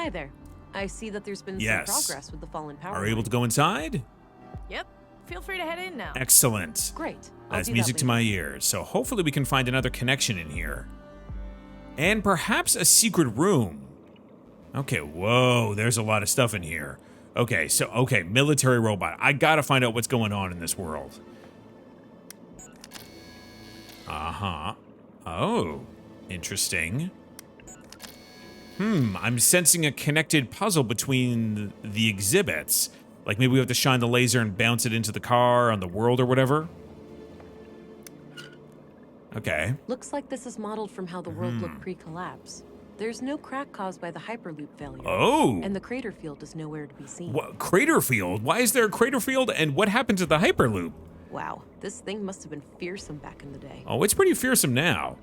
Hi there. I see that there's been Yes. some progress with the fallen power. Are you able to go inside? Yep. Feel free to head in now. Excellent. Great. I'll That's do music that to later. my ears. So hopefully we can find another connection in here. And perhaps a secret room. Okay, whoa, there's a lot of stuff in here. Okay, military robot. I gotta find out what's going on in this world. Uh-huh. Oh, interesting. I'm sensing a connected puzzle between the exhibits. Like maybe we have to shine the laser and bounce it into the car on the world or whatever. Okay. Looks like this is modeled from how the world looked pre-collapse. There's no crack caused by the Hyperloop failure. Oh. And the crater field is nowhere to be seen. What, crater field? Why is there a crater field and what happened to the Hyperloop? Wow, this thing must have been fearsome back in the day. Oh, it's pretty fearsome now.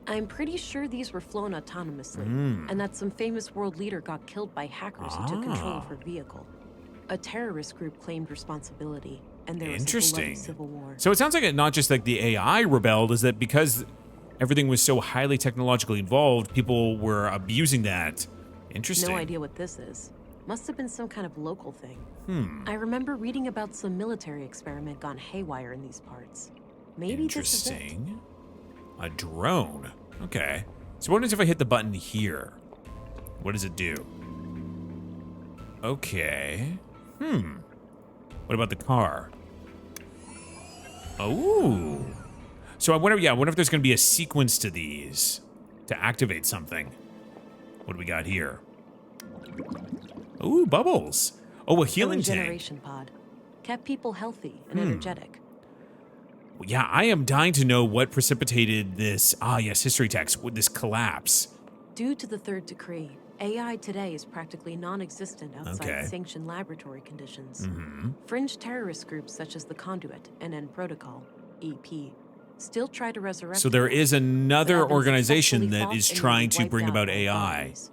I'm pretty sure these were flown autonomously, and that some famous world leader got killed by hackers who took control of her vehicle. A terrorist group claimed responsibility, and there was a bloody civil war. So it sounds like it not just like the AI rebelled, is that because everything was so highly technologically involved, people were abusing that. Interesting. No idea what this is. Must have been some kind of local thing. I remember reading about some military experiment gone haywire in these parts. Maybe this is it. Interesting. A drone. Okay. So what happens if I hit the button here? What does it do? Okay. What about the car? Oh. So I wonder if there's going to be a sequence to these to activate something. What do we got here? Ooh, bubbles. Oh, a healing tank. Regeneration pod. Kept people healthy and energetic. Yeah, I am dying to know what precipitated this, history text, with this collapse. Due to the third decree, AI today is practically non-existent outside sanctioned laboratory conditions. Fringe terrorist groups such as the Conduit and N Protocol, EP, still try to resurrect. So there is another have been organization successfully that fought is and trying wiped to bring out about by AI. authorities.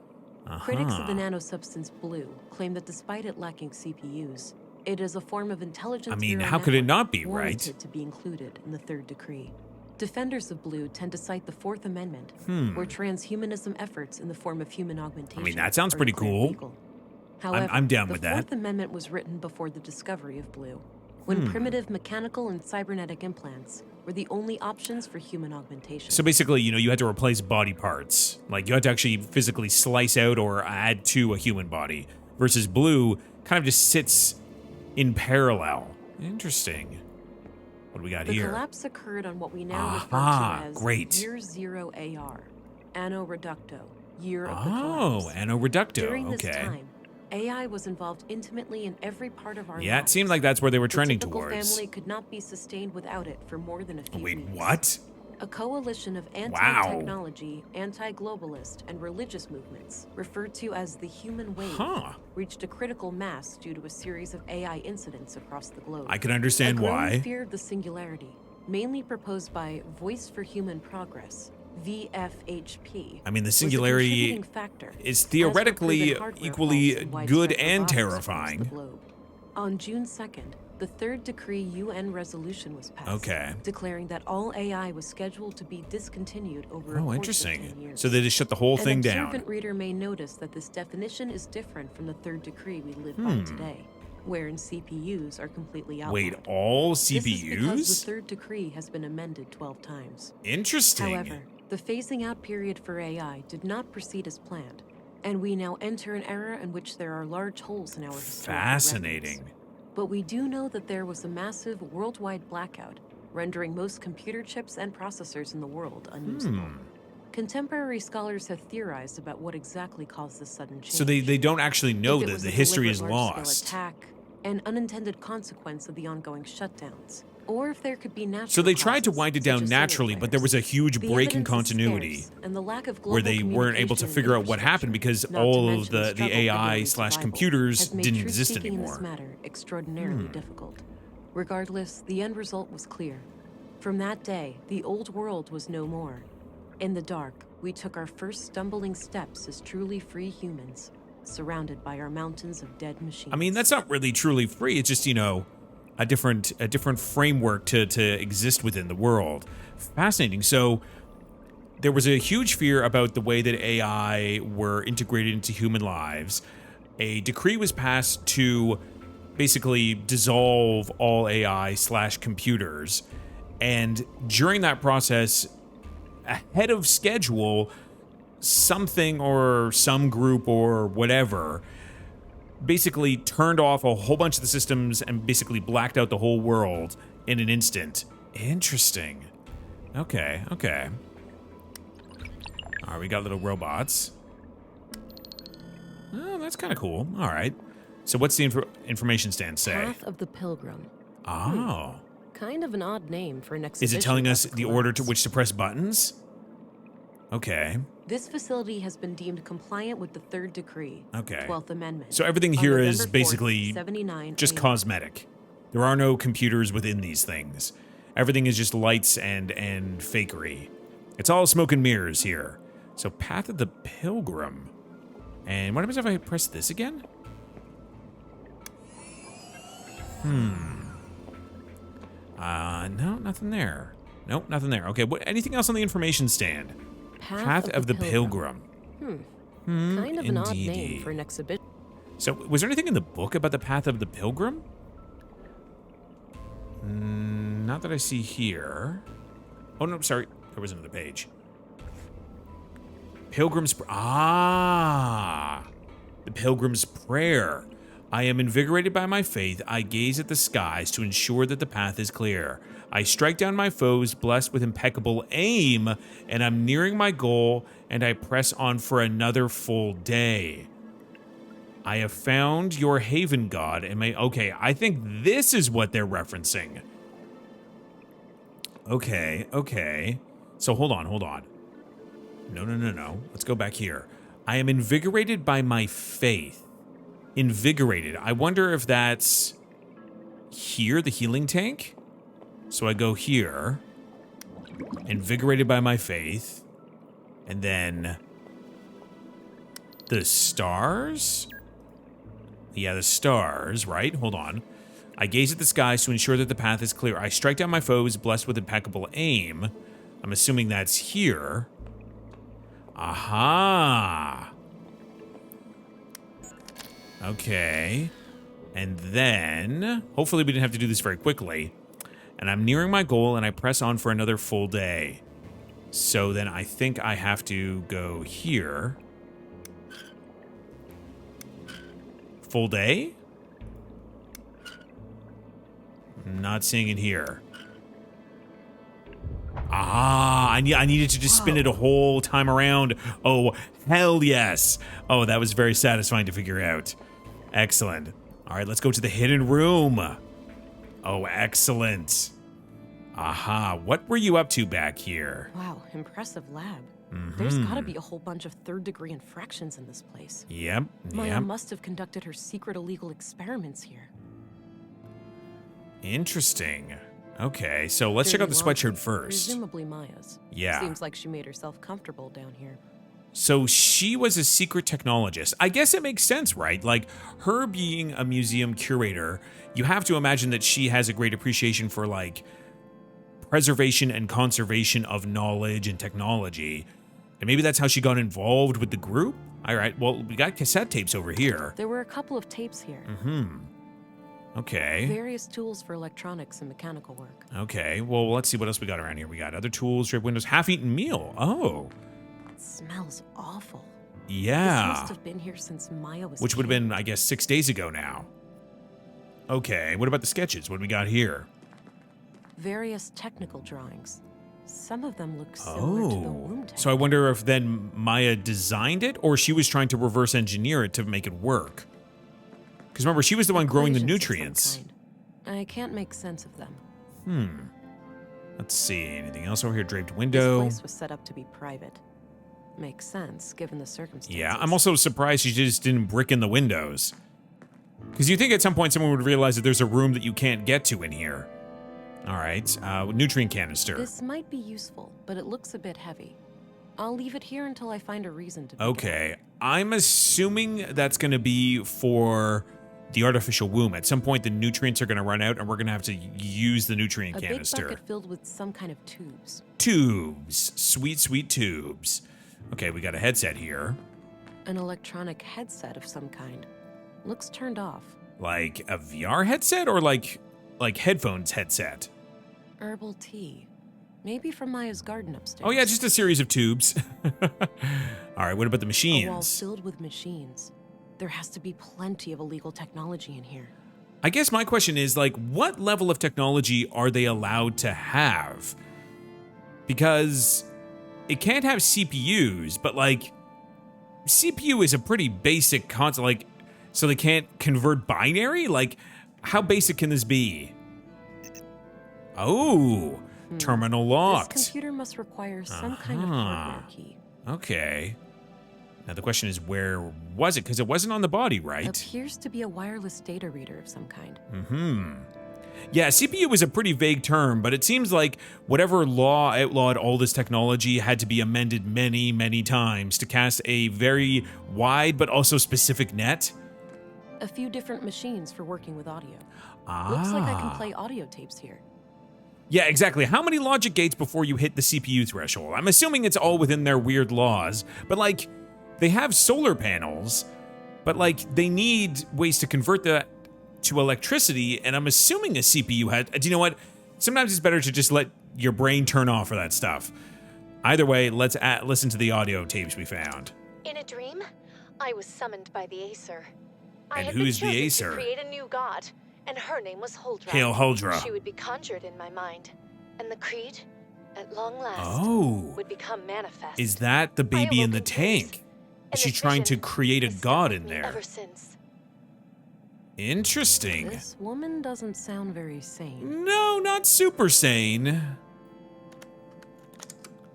Critics of the nano-substance blue claim that despite it lacking CPUs, it is a form of intelligence. I mean, how could it not be, right? Warranted to be included in the third decree. Defenders of blue tend to cite the Fourth Amendment, where transhumanism efforts in the form of human augmentation. I mean, that sounds are pretty declared cool. legal. However, I'm down with the that. Fourth Amendment was written before the discovery of blue, when primitive mechanical and cybernetic implants were the only options for human augmentation. So basically, you had to replace body parts. Like, you had to actually physically slice out or add to a human body. Versus blue kind of just sits in parallel. Interesting. What do we got The here? collapse occurred on what we now refer Aha, to as great. Year Zero AR, Anno Reducto, Year of the Oh, Collapse. Anno Reducto. During this Okay. time, AI was involved intimately in every part of our Yeah, it lives. seemed like that's where they were The trending typical towards. family could not be sustained without it for more than a few Wait, weeks. what? A coalition of anti-technology, anti-globalist, and religious movements, referred to as the human wave, reached a critical mass due to a series of AI incidents across the globe. I can understand a growing why. fear of the singularity, mainly proposed by Voice for Human Progress, VFHP. I mean, the was a singularity contributing factor, is as were theoretically proven hardware equally faults and widespread good and robotics across the terrifying. globe. On June 2nd, the third decree UN resolution was passed, declaring that all AI was scheduled to be discontinued over a course interesting. of 10 years. So they just shut the whole thing An down. observant reader may notice that this definition is different from the third decree we live by today, wherein CPUs are completely outlawed. Wait, all This is because CPUs? the third decree has been amended 12 times. Interesting. However, the phasing out period for AI did not proceed as planned, and we now enter an era in which there are large holes in our historical Fascinating. records. But we do know that there was a massive worldwide blackout, rendering most computer chips and processors in the world unusable. Contemporary scholars have theorized about what exactly caused this sudden change. So they don't actually know If it that was the a history is deliberate large-scale lost. attack, an unintended consequence of the ongoing shutdowns, or if there could be natural So they tried to causes, wind it such down as solar naturally, but there flares. was a huge The break in evidence is continuity scarce, and the lack of where global they weren't able to communication figure out and what happened because infrastructure, not to all of mention the struggle for AI daily slash survival, computers has made didn't truth exist speaking in anymore. this matter extraordinarily difficult. Regardless, the end result was clear. From that day, the old world was no more. In the dark, we took our first stumbling steps as truly free humans, surrounded by our mountains of dead machines. I mean, that's not really truly free. It's just, a different framework to exist within the world. Fascinating. So there was a huge fear about the way that AI were integrated into human lives. A decree was passed to basically dissolve all AI/computers. And during that process, ahead of schedule, something or some group or whatever basically turned off a whole bunch of the systems and basically blacked out the whole world in an instant. Interesting. Okay. All right, we got little robots. Oh, that's kind of cool. All right. So what's the information stand say? Path of the Pilgrim. Oh. Kind of an odd name for an Is exhibition. it telling us about the order to which to press buttons? Okay. This facility has been deemed compliant with the Third Decree, Okay. 12th Amendment. So everything on here is November 4th, basically 79 just AM. cosmetic. There are no computers within these things. Everything is just lights and fakery. It's all smoke and mirrors here. So Path of the Pilgrim. And what happens if I press this again? No, nothing there. Nope, nothing there. Okay, anything else on the information stand? Path of the Pilgrim. Kind of an odd Indeedy. name for an exhibition. So, was there anything in the book about the Path of the Pilgrim? Not that I see here. Oh, no, sorry. There was another page. Pilgrim's... The Pilgrim's Prayer. I am invigorated by my faith. I gaze at the skies to ensure that the path is clear. I strike down my foes, blessed with impeccable aim, and I'm nearing my goal, and I press on for another full day. I have found your haven, God, and may... Okay, I think this is what they're referencing. Okay. So hold on. No. Let's go back here. I am invigorated by my faith. Invigorated. I wonder if that's here, the healing tank? So I go here. Invigorated by my faith. And then the stars? Yeah, the stars, right? Hold on. I gaze at the skies to ensure that the path is clear. I strike down my foes, blessed with impeccable aim. I'm assuming that's here. Aha! Okay. And then, hopefully we didn't have to do this very quickly. And I'm nearing my goal, and I press on for another full day. So then I think I have to go here. Full day? Not seeing it here. I needed to just spin it a whole time around. Oh, hell yes. Oh, that was very satisfying to figure out. Excellent. All right, let's go to the hidden room. Oh, excellent. Aha, what were you up to back here? Wow, impressive lab. There's gotta be a whole bunch of third-degree infractions in this place. Yep. Maya must have conducted her secret illegal experiments here. Interesting. Okay, so let's check out the sweatshirt first. Presumably Maya's. Yeah. Seems like she made herself comfortable down here. So she was a secret technologist. I guess it makes sense, right? Like, her being a museum curator, you have to imagine that she has a great appreciation for, like, preservation and conservation of knowledge and technology. And maybe that's how she got involved with the group? All right, well, we got cassette tapes over here. There were a couple of tapes here. Okay. Various tools for electronics and mechanical work. Okay, well, let's see what else we got around here. We got other tools, drip windows, half-eaten meal. Oh. It smells awful. Yeah. This must have been here since Maya was Which would have been, I guess, 6 days ago now. Okay, what about the sketches? What do we got here? Various technical drawings. Some of them look similar to the womb tank. So I wonder if then Maya designed it, or she was trying to reverse engineer it to make it work. Because remember, she was the one growing the Equations of some nutrients. kind. I can't make sense of them. Let's see, anything else over here? Draped This window. place was set up to be private. Makes sense, given the circumstances. Yeah, I'm also surprised she just didn't brick in the windows. Because you think at some point someone would realize that there's a room that you can't get to in here. All right, nutrient canister. This might be useful, but it looks a bit heavy. I'll leave it here until I find a reason to pick it up. Okay, I'm assuming that's going to be for the artificial womb. At some point, the nutrients are going to run out, and we're going to have to use the nutrient A canister. big bucket filled with some kind of tubes. Tubes. Sweet, sweet tubes. Okay, we got a headset here. An electronic headset of some kind. Looks turned off. Like a VR headset or like headphones headset? Herbal tea. Maybe from Maya's garden upstairs. Oh yeah, just a series of tubes. All right, what about the A wall machines? filled with machines. There has to be plenty of illegal technology in here. I guess my question is, like, what level of technology are they allowed to have? Because it can't have CPUs, but like, CPU is a pretty basic concept. Like, so they can't convert binary? Like, how basic can this be? Oh, terminal locked. This computer must require some kind of hardware key. Okay. Now the question is, where was it? Because it wasn't on the body, right? Appears to be a wireless data reader of some kind. Yeah, CPU is a pretty vague term, but it seems like whatever law outlawed all this technology had to be amended many, many times to cast a very wide but also specific net. A few different machines for working with audio. Looks like I can play audio tapes here. Yeah, exactly. How many logic gates before you hit the CPU threshold? I'm assuming it's all within their weird laws, but like, they have solar panels, but like, they need ways to convert that to electricity, and I'm assuming a CPU had. Do you know what? Sometimes it's better to just let your brain turn off for that stuff. Either way, let's listen to the audio tapes we found. In a dream, I was summoned by the Acer. I And had who's been the chosen Acer? to create a new god, and her name was Huldra. Hail Huldra. She would be conjured in my mind, and the creed, at long last, Oh, would become manifest. is that the baby in the awoke in dreams, tank? and Is she this trying to vision create a has god stuck in with me there? Ever since. Interesting. This woman doesn't sound very sane. No, not super sane.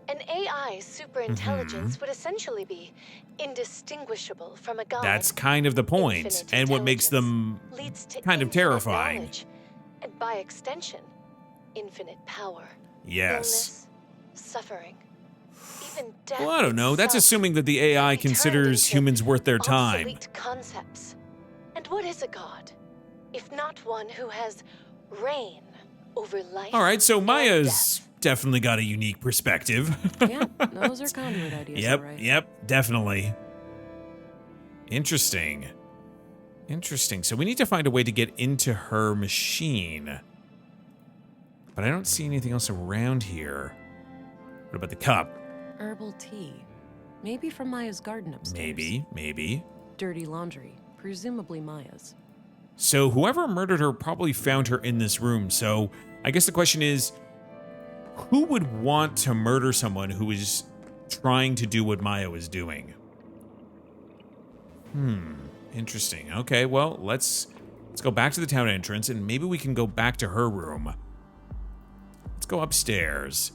An AI superintelligence Mm-hmm. would essentially be indistinguishable from a god. That's kind of the point, Infinite and what makes them intelligence leads to kind of infinite terrifying. knowledge, and by extension, infinite power. Yes. Illness, suffering, even death. Well, I don't know. That's itself assuming that the can AI be turned considers into humans worth their time. obsolete concepts. And what is a god, if not one who has reign over life? All right, so and Maya's death? definitely got a unique perspective. Yeah, those are conduit ideas, Yep, all right. yep, definitely. Interesting. Interesting. So we need to find a way to get into her machine. But I don't see anything else around here. What about the cup? Herbal tea. Maybe from Maya's garden upstairs. Maybe. Dirty laundry. Presumably Maya's. So whoever murdered her probably found her in this room. So I guess the question is, who would want to murder someone who is trying to do what Maya was doing? Interesting. Okay, well, let's go back to the town entrance, and maybe we can go back to her room. Let's go upstairs.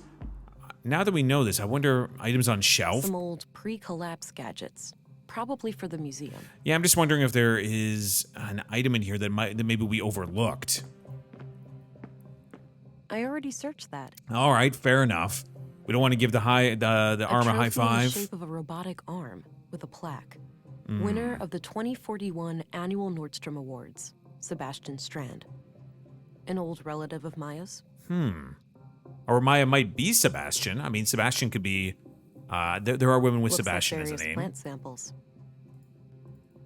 Now that we know this, I wonder, items on shelf? Some old pre-collapse gadgets. Probably for the museum. Yeah, I'm just wondering if there is an item in here that maybe we overlooked. I already searched that. All right, fair enough. We don't want to give the arm a high trophy in five. the shape of a robotic arm with a plaque. Winner of the 2041 annual Nordstrom Awards, Sebastian Strand. An old relative of Maya's. Or Maya might be Sebastian. I mean, Sebastian could be. There are women with Looks Sebastian like as a various name. plant samples.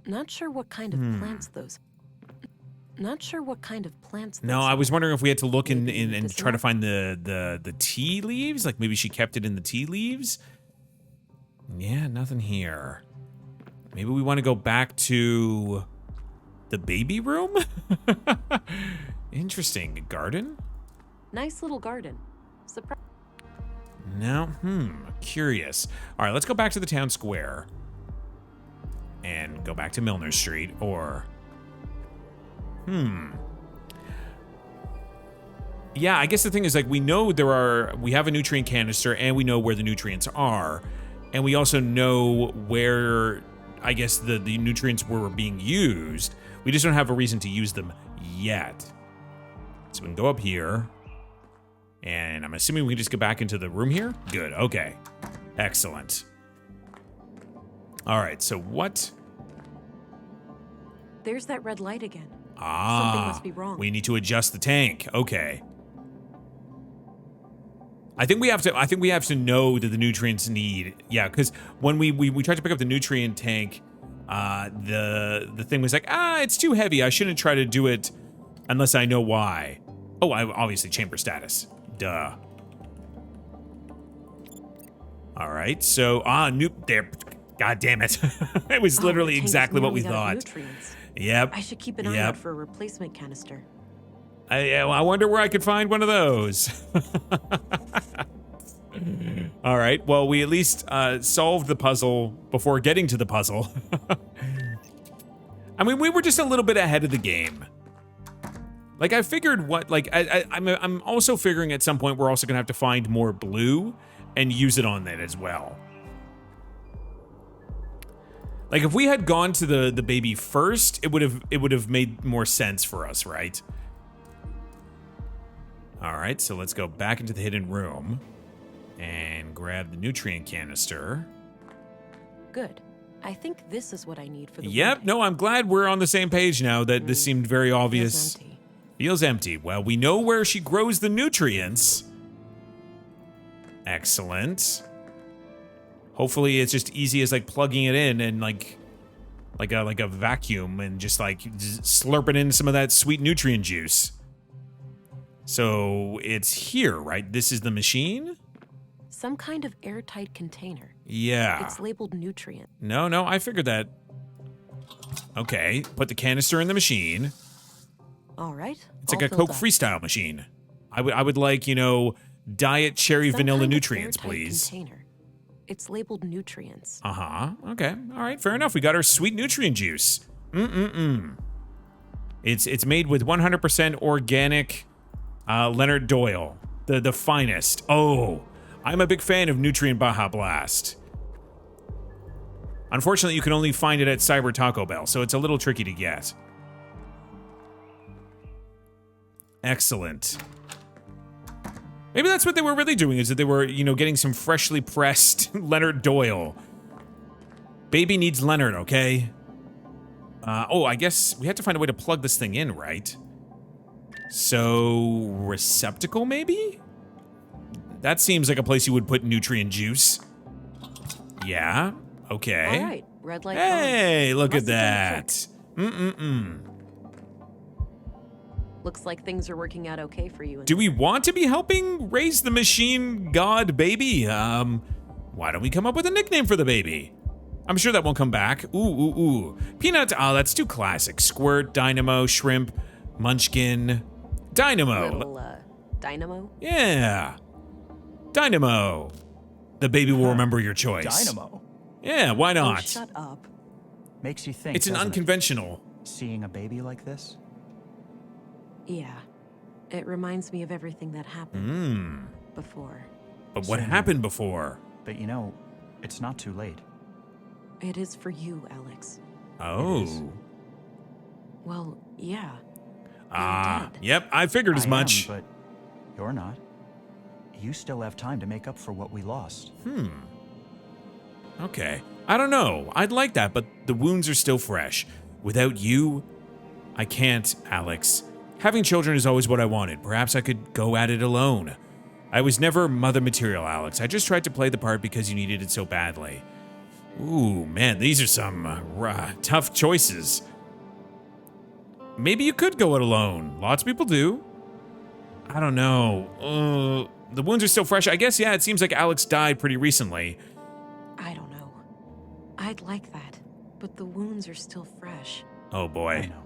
Not sure what kind of plants those. Not sure what kind of plants. No, those I was are. wondering if we had to look in Maybe and this try to one? find the tea leaves. Like maybe she kept it in the tea leaves. Yeah, nothing here. Maybe we want to go back to the baby room. Interesting. Garden? Nice little garden. Surprise. No. Curious. All right, let's go back to the town square. And go back to Milner Street, or... Yeah, I guess the thing is, like, we know we have a nutrient canister, and we know where the nutrients are. And we also know where, I guess, the nutrients were being used. We just don't have a reason to use them yet. So we can go up here. And I'm assuming we can just go back into the room here? Good, okay. Excellent. All right, so what? There's that red light again. Ah, Something must be wrong. we need to adjust the tank. Okay. I think we have to know that the nutrients need. Yeah, because when we tried to pick up the nutrient tank, the thing was like, it's too heavy. I shouldn't try to do it unless I know why. Oh, obviously chamber status. Duh. All right, so there. God damn it! It was literally the tank's exactly what we nearly out of thought. nutrients. Yep. I should keep an eye out for a replacement canister. I wonder where I could find one of those. All right. Well, we at least solved the puzzle before getting to the puzzle. I mean, we were just a little bit ahead of the game. Like, I figured I'm also figuring at some point we're also gonna have to find more blue and use it on that as well. Like, if we had gone to the baby first, it would have made more sense for us, right? All right, so let's go back into the hidden room and grab the nutrient canister. Good. I think this is what I need for the Yep, no, I'm glad we're on the same page now that this seemed very obvious. Feels empty. Feels empty. Well, we know where she grows the nutrients. Excellent. Hopefully it's just easy as like plugging it in and like a vacuum and just like slurping in some of that sweet nutrient juice. So it's here, right? This is the machine? Some kind of airtight container. Yeah. It's labeled nutrient. No, I figured that. Okay, put the canister in the machine. All right. It's like a Coke freestyle machine. I would like, diet cherry vanilla nutrients, please. Container. It's labeled nutrients. Uh-huh. Okay. All right, fair enough. We got our sweet nutrient juice. It's made with 100% organic Leonard Doyle, the finest. Oh, I'm a big fan of Nutrient Baja Blast. Unfortunately, you can only find it at Cyber Taco Bell, so it's a little tricky to get. Excellent. Maybe that's what they were really doing, is that they were, getting some freshly pressed Leonard Doyle. Baby needs Leonard, okay? I guess we have to find a way to plug this thing in, right? So, receptacle, maybe? That seems like a place you would put nutrient juice. Yeah, okay. All right, red light. Hey, look at Let's that. Looks like things are working out okay for you. Do we want to be helping raise the machine god baby? Why don't we come up with a nickname for the baby? I'm sure that won't come back. Ooh. Peanut, that's too classic. Squirt, Dynamo, Shrimp, Munchkin, Dynamo. Little, Dynamo? Yeah. Dynamo. The baby will remember your choice. Dynamo? Yeah, why Oh, not? shut up. Makes you think, It's an doesn't it? unconventional. Seeing a baby like this? Yeah. It reminds me of everything that happened before. But what happened before? But it's not too late. It is for you, Alex. Oh. Well, yeah. Ah, dead. yep, I figured as I much. am, but you're not. You still have time to make up for what we lost. Okay. I don't know. I'd like that, but the wounds are still fresh. Without you, I can't, Alex. Having children is always what I wanted. Perhaps I could go at it alone. I was never mother material, Alex. I just tried to play the part because you needed it so badly. Ooh, man, these are some tough choices. Maybe you could go it alone. Lots of people do. I don't know. The wounds are still fresh. I guess, yeah, it seems like Alex died pretty recently. I don't know. I'd like that, but the wounds are still fresh. Oh, I boy. know.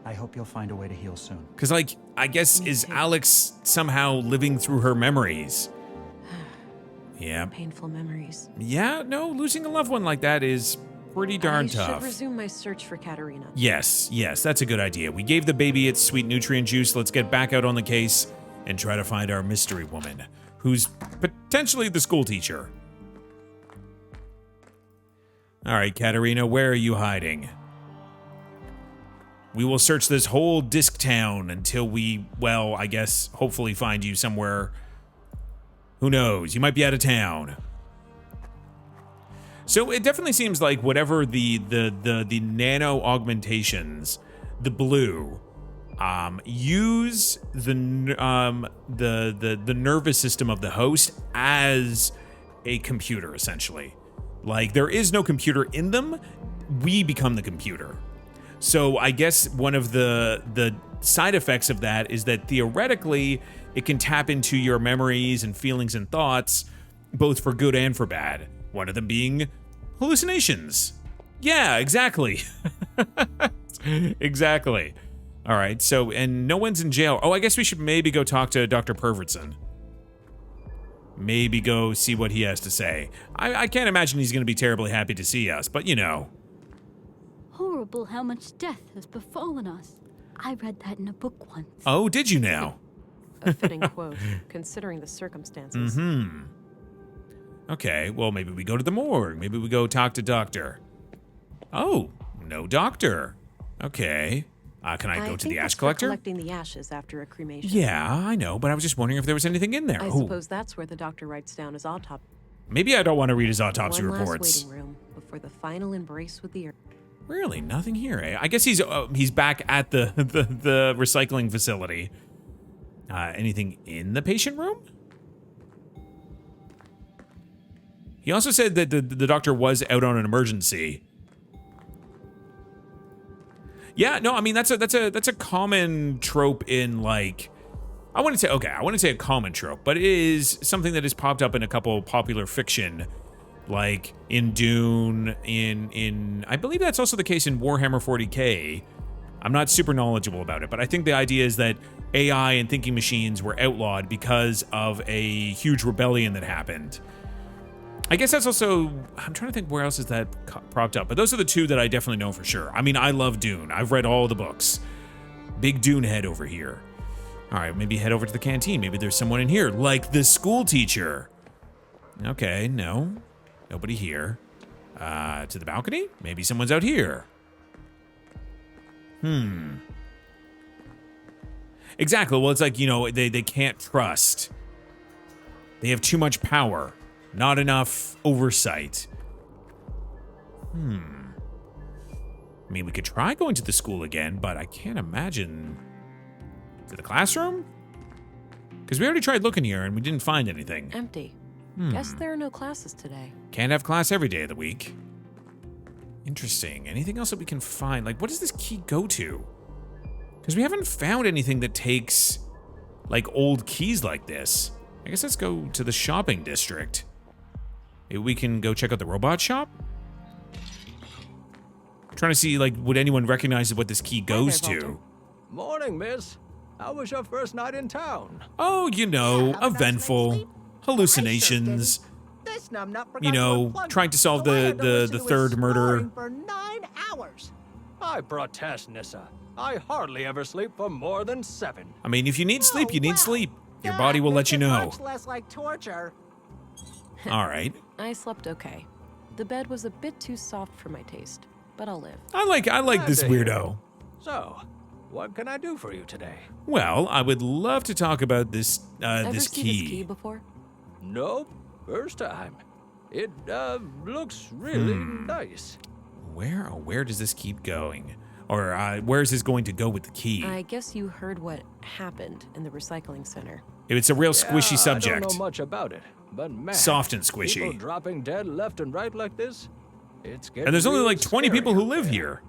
I hope you'll find a way to heal soon. Because, I guess, Me is too. Alex somehow living through her memories? Yeah. Painful memories. Yeah, no, losing a loved one like that is pretty darn I tough. should resume my search for Katerina. Yes, that's a good idea. We gave the baby its sweet nutrient juice. Let's get back out on the case and try to find our mystery woman, who's potentially the school teacher. All right, Katerina, where are you hiding? We will search this whole disc town until we, well, I guess, hopefully find you somewhere. Who knows? You might be out of town. So it definitely seems like whatever the nano augmentations, the blue, use the nervous system of the host as a computer, essentially. Like, there is no computer in them. We become the computer. So I guess one of the side effects of that is that theoretically it can tap into your memories and feelings and thoughts, both for good and for bad. One of them being hallucinations. Yeah, exactly. Exactly. All right, so, and no one's in jail. Oh, I guess we should maybe go talk to Dr. Pervertson. Maybe go see what he has to say. I can't imagine he's going to be terribly happy to see us, but you know. Horrible how much death has befallen us. I read that in a book once. Oh, did you now? A fitting quote, considering the circumstances. Okay, well, maybe we go to the morgue. Maybe we go talk to doctor. Oh, no doctor. Okay. Can I go to the ash collector? Collecting the ashes after a cremation. Yeah, I know, but I was just wondering if there was anything in there. I suppose that's where the doctor writes down his autopsy. Maybe I don't want to read his autopsy One reports. last waiting room before the final embrace with the earth. Really, nothing here. Eh? I guess he's back at the recycling facility. Anything in the patient room? He also said that the doctor was out on an emergency. Yeah, no, I mean that's a common trope in, like, I wouldn't say a common trope, but it is something that has popped up in a couple popular fiction, like in Dune, in I believe that's also the case in Warhammer 40K. I'm not super knowledgeable about it, but I think the idea is that AI and thinking machines were outlawed because of a huge rebellion that happened. I guess that's also, I'm trying to think where else is that propped up, but those are the two that I definitely know for sure. I mean, I love Dune. I've read all the books. Big Dune head over here. All right, maybe head over to the canteen. Maybe there's someone in here, like the school teacher. Okay, no, nobody here. To the balcony? Maybe someone's out here. Exactly, well, it's like, you know, they can't trust. They have too much power. Not enough oversight. I mean, we could try going to the school again, but I can't imagine. To the classroom? Because we already tried looking here and we didn't find anything. Empty. Guess there are no classes today. Can't have class every day of the week. Interesting. Anything else that we can find? Like, what does this key go to? Because we haven't found anything that takes, like, old keys like this. I guess let's go to the shopping district. Maybe we can go check out the robot shop? I'm trying to see, like, would anyone recognize what this key goes to? Morning, miss. How was your first night in town? Oh, you know, eventful. Hallucinations. This numbnut forgot You know, to unplug trying to solve so I had to the listen to his third murder. snoring for 9 hours. I protest, Nissa. I hardly ever sleep for more than 7. I mean, if you need sleep, you need well, sleep. Your that body will let makes you it know. Much less like torture. All right. I slept okay. The bed was a bit too soft for my taste, but I'll live. I like this Glad to hear weirdo. it. So, what can I do for you today? Well, I would love to talk about this Ever this seen key. this key before? Nope, first time. It looks really nice. Where does this keep going? Or where is this going to go with the key? I guess you heard what happened in the recycling center. It's a real squishy subject. I don't know much about it, but man, Soft and squishy. People dropping dead left and right like this, it's getting And there's only real like 20 scary people who out live there. here.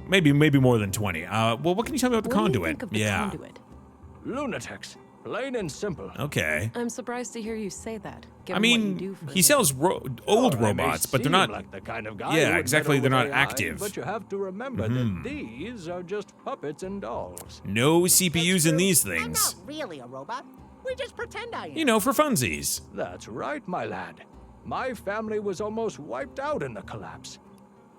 Maybe more than 20. Well, what can you tell me about the What do conduit? you think of the yeah. conduit? Lunatics, plain and simple. Okay. I'm surprised to hear you say that. I Given mean, what you do for he sells old Well, I may robots, but they're seem not. like the kind of guy Yeah, who would exactly, meddle they're with not AI, active. But you have to remember that these are just puppets and dolls. No CPUs in these I'm things. not really a robot. We just pretend I am. You know, for funsies. That's right, my lad. My family was almost wiped out in the collapse.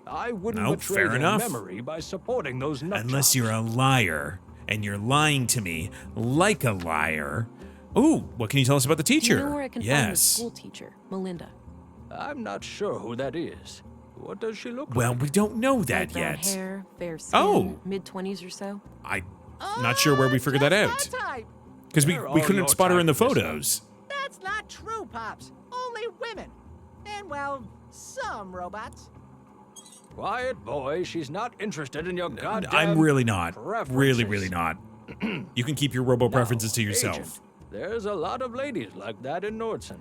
I wouldn't Nope, betray fair their enough. memory by supporting those nut Unless jobs. you're a liar, and you're lying to me like a liar. Ooh, what can you tell us about the Do teacher? you know where I can find the yes. school teacher, Melinda? I'm not sure who that is. What does she look Well, like? we don't know that Light brown yet. hair, fair skin, Oh. mid-20s or so. I'm not sure where we figured that out. Just my type. Because we They're all couldn't your spot her in the type, mister. photos. That's not true, Pops. Only women. And, well, some robots. Quiet, boy. She's not interested in your goddamn I'm really not. preferences. Really not. You can keep your robo preferences to yourself. Agent, there's a lot of ladies like that in Nordson.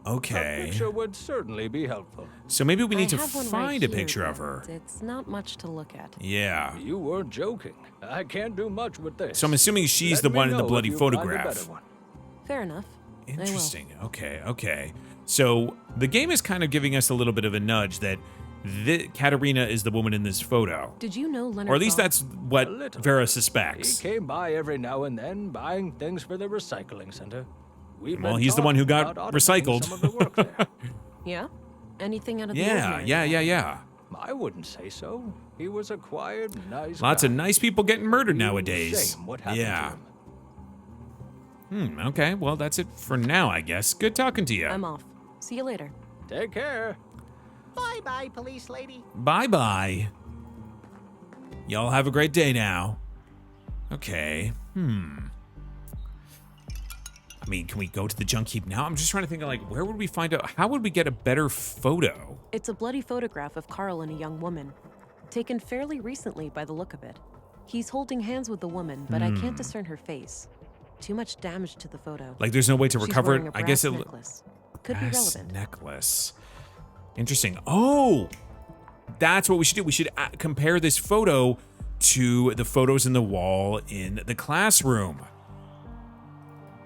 A Okay. picture would certainly be helpful. So maybe we need to I have one right find a here, picture of but her. It's not much to look at. Yeah. You weren't joking. I can't do much with this. So I'm assuming she's Let the me one in the know bloody if you find a photograph. better one. Fair enough. I will. Interesting. Okay. So the game is kind of giving us a little bit of a nudge that Katerina is the woman in this photo. Did you know Leonard? Or at least Thought- that's what A little. Vera He suspects. came by every now and then buying things for the recycling center. We've Well, been he's the one who talking got about auditing recycled. Some of the work there. Yeah. Anything out of the Yeah. ordinary? I wouldn't say so. He was a quiet, nice Lots guy. of nice people getting murdered Real nowadays. Shame what happened Yeah. to him. Okay. Well, that's it for now, I guess. Good talking to you. I'm off. See you later. Take care. Bye-bye, police lady. Bye-bye. Y'all have a great day now. Okay. I mean, can we go to the junk heap now? I'm just trying to think of, like, where would we find out? How would we get a better photo? It's a bloody photograph of Carl and a young woman, taken fairly recently by the look of it. He's holding hands with the woman, but I can't discern her face. Too much damage to the photo. Like, there's no way to She's recover wearing it? a I guess brass it. necklace. Could be Brass relevant. necklace. Interesting. Oh, that's what we should do. We should compare this photo to the photos in the wall in the classroom.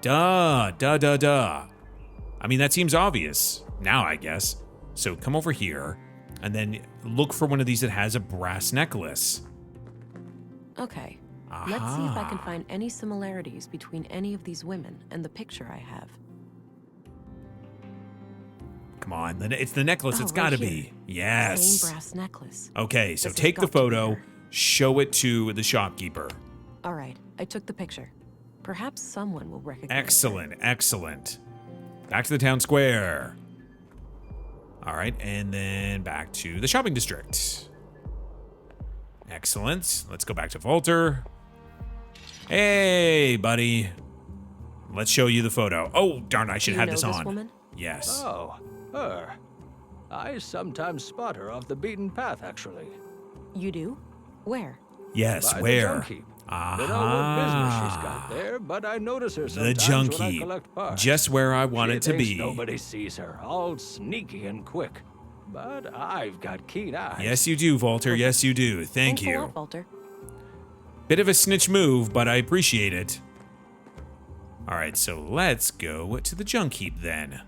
Duh. I mean, that seems obvious now, I guess. So come over here and then look for one of these that has a brass necklace. Okay. Let's see if I can find any similarities between any of these women and the picture I have. Come on, it's the necklace. Oh, It's right got to here. be. Yes. Same brass necklace. Okay, so This has take the got to be photo, her. show it to the shopkeeper. All right, I took the picture. Perhaps someone will recognize her. Excellent. Back to the town square. All right, and then back to the shopping district. Excellent. Let's go back to Walter. Hey, buddy. Let's show you the photo. Oh, darn, I should Do you have know this this on. woman? Yes. Oh, her. I sometimes spot her off the beaten path, actually. You do? Where? Yes, By the where? junk heap. Don't know what business she's got there, but I notice her The sometimes junk when I heap. collect parts. Just where I want She it to thinks be. Nobody sees her, all sneaky and quick. But I've got keen eyes. Yes, you do, Walter. Yes, you do. Thank Thanks a you. lot, Walter. Bit of a snitch move, but I appreciate it. All right, so let's go to the junk heap then.